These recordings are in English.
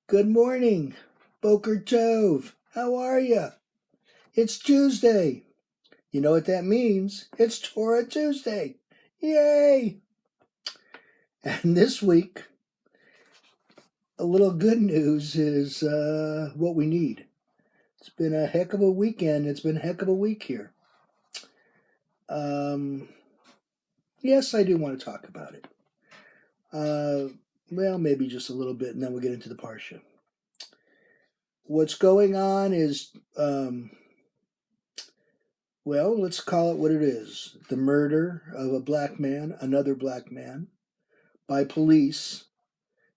Good morning, Boker Tov. How are you? It's Tuesday. You know what that means? It's Torah Tuesday. Yay! And this week, a little good news is what we need. It's been a heck of a weekend. It's been a heck of a week here. Yes, I do want to talk about it. Well, maybe just a little bit, and then we'll get into the Parsha. What's going on is, well, let's call it what it is. The murder of a black man, another black man, by police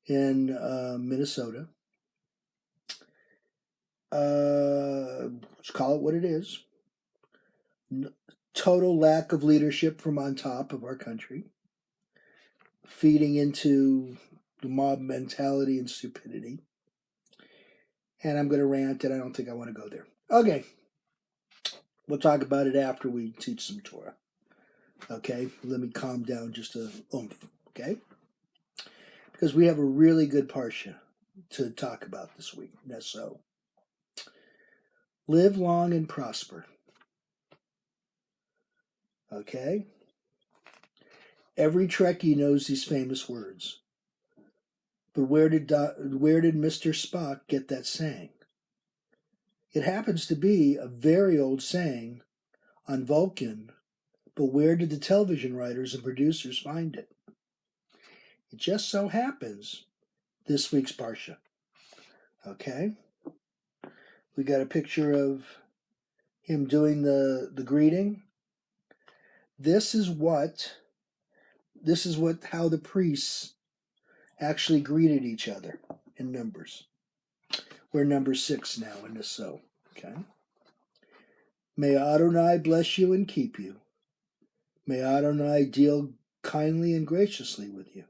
in Minnesota. Let's call it what it is. Total lack of leadership from on top of our country, feeding into the mob mentality and stupidity. And I'm going to rant, and I don't think I want to go there. Okay. We'll talk about it after we teach some Torah. Okay? Let me calm down just a oomph. Okay? Because we have a really good Parsha to talk about this week. Naso. Live long and prosper. Okay? Every Trekkie knows these famous words. But where did Mr. Spock get that saying? It happens to be a very old saying on Vulcan, but where did the television writers and producers find it? It just so happens this week's Parsha. Okay? We got a picture of him doing the greeting. This is how the priests actually greeted each other in Numbers. We're number 6 now in Naso. Okay. May Adonai bless you and keep you. May Adonai deal kindly and graciously with you.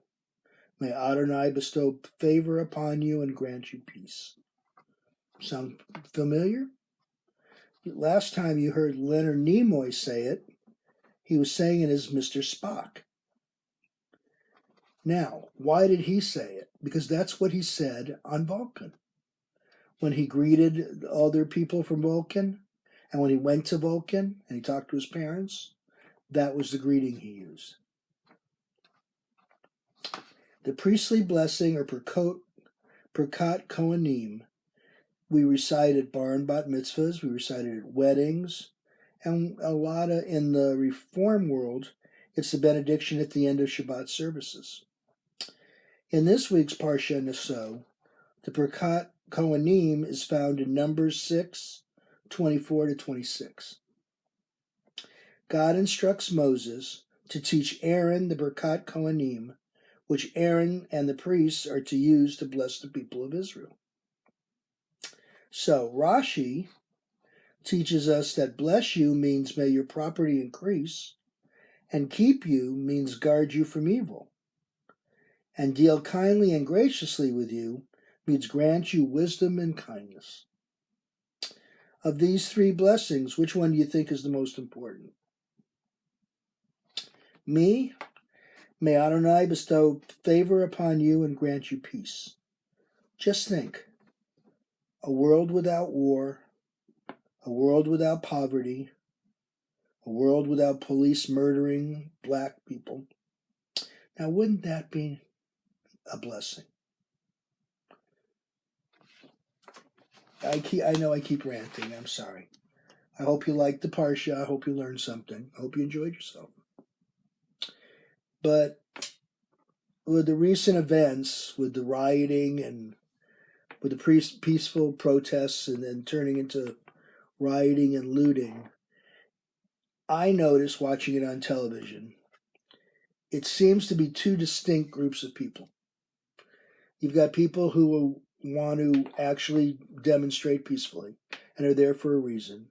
May Adonai bestow favor upon you and grant you peace. Sound familiar? Last time you heard Leonard Nimoy say it, he was saying it as Mr. Spock. Now, why did he say it? Because that's what he said on Vulcan. When he greeted other people from Vulcan, and when he went to Vulcan and he talked to his parents, that was the greeting he used. The priestly blessing, or Birkat Kohanim, we recite at bar and bat mitzvahs, we recite it at weddings, and a lot in the Reform world, it's the benediction at the end of Shabbat services. In this week's Parsha Naso, the Birkat Kohanim is found in Numbers 6, 24 to 26. God instructs Moses to teach Aaron the Birkat Kohanim, which Aaron and the priests are to use to bless the people of Israel. So Rashi teaches us that bless you means may your property increase, and keep you means guard you from evil, and deal kindly and graciously with you means grant you wisdom and kindness. Of these 3 blessings, which one do you think is the most important? Me? May Adonai bestow favor upon you and grant you peace. Just think, a world without war, a world without poverty, a world without police murdering black people. Now, wouldn't that be a blessing? I know I keep ranting. I'm sorry. I hope you liked the Parsha. I hope you learned something. I hope you enjoyed yourself. But with the recent events, with the rioting and with the peaceful protests and then turning into rioting and looting, I noticed watching it on television, it seems to be 2 distinct groups of people. You've got people who want to actually demonstrate peacefully and are there for a reason.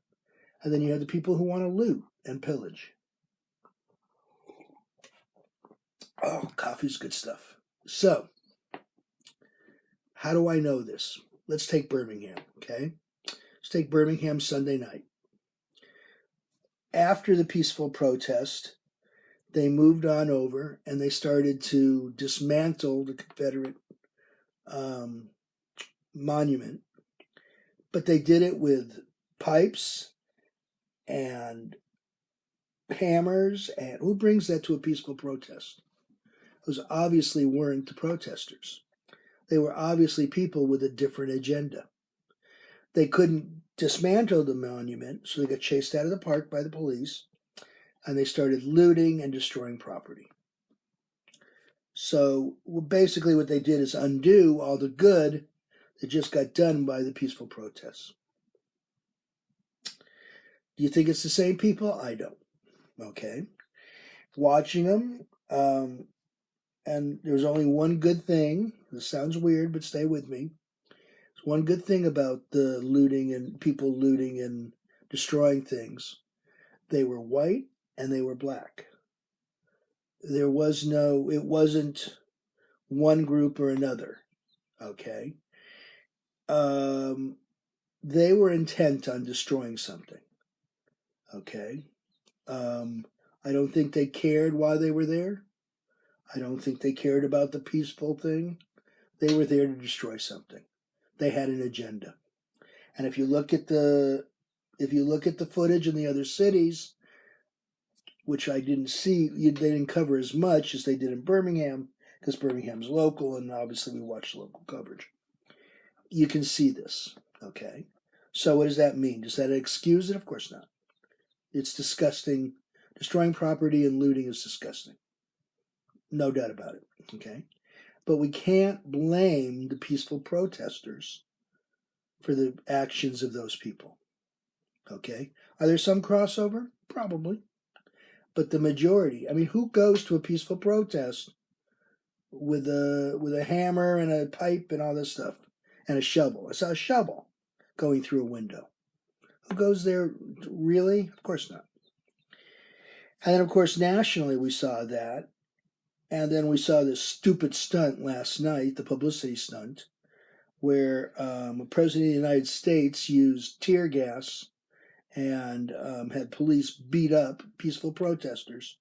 And then you have the people who want to loot and pillage. Oh, coffee's good stuff. So, how do I know this? Let's take Birmingham, okay? Let's take Birmingham Sunday night. After the peaceful protest, they moved on over and they started to dismantle the Confederate monument, but they did it with pipes and hammers. And who brings that to a peaceful protest? Those obviously weren't the protesters. They were obviously people with a different agenda. They couldn't dismantle the monument, so they got chased out of the park by the police, and they started looting and destroying property. So basically what they did is undo all the good that just got done by the peaceful protests. Do you think it's the same people? I don't. Okay. Watching them, and there's only one good thing. This sounds weird, but stay with me. There's one good thing about the looting and people looting and destroying things. They were white and they were black. It wasn't one group or another. Okay. They were intent on destroying something. Okay. I don't think they cared why they were there. I don't think they cared about the peaceful thing. They were there to destroy something. They had an agenda. And if you look at the footage in the other cities, which I didn't see, they didn't cover as much as they did in Birmingham, because Birmingham's local, and obviously we watch local coverage. You can see this, okay? So what does that mean? Does that excuse it? Of course not. It's disgusting. Destroying property and looting is disgusting. No doubt about it, okay? But we can't blame the peaceful protesters for the actions of those people, okay? Are there some crossover? Probably. But the majority, I mean, who goes to a peaceful protest with a hammer and a pipe and all this stuff and a shovel? I saw a shovel going through a window. Who goes there? Really? Of course not. And then, of course, nationally we saw that. And then we saw this stupid stunt last night, the publicity stunt, where the President of the United States used tear gas and had police beat up peaceful protesters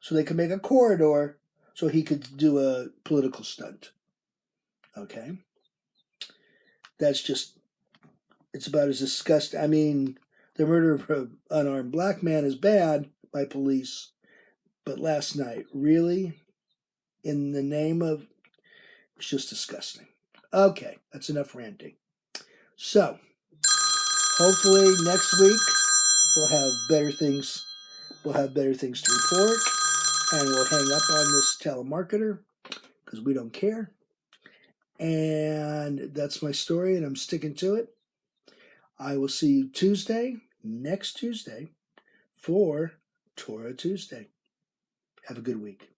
so they could make a corridor so he could do a political stunt. Okay? That's just, it's about as disgusting. I mean, the murder of an unarmed black man is bad by police, but last night, really? In the name of, it's just disgusting. Okay, that's enough ranting. So, hopefully next week we'll have better things. We'll have better things to report, and we'll hang up on this telemarketer because we don't care. And that's my story, and I'm sticking to it. I will see you next Tuesday, for Torah Tuesday. Have a good week.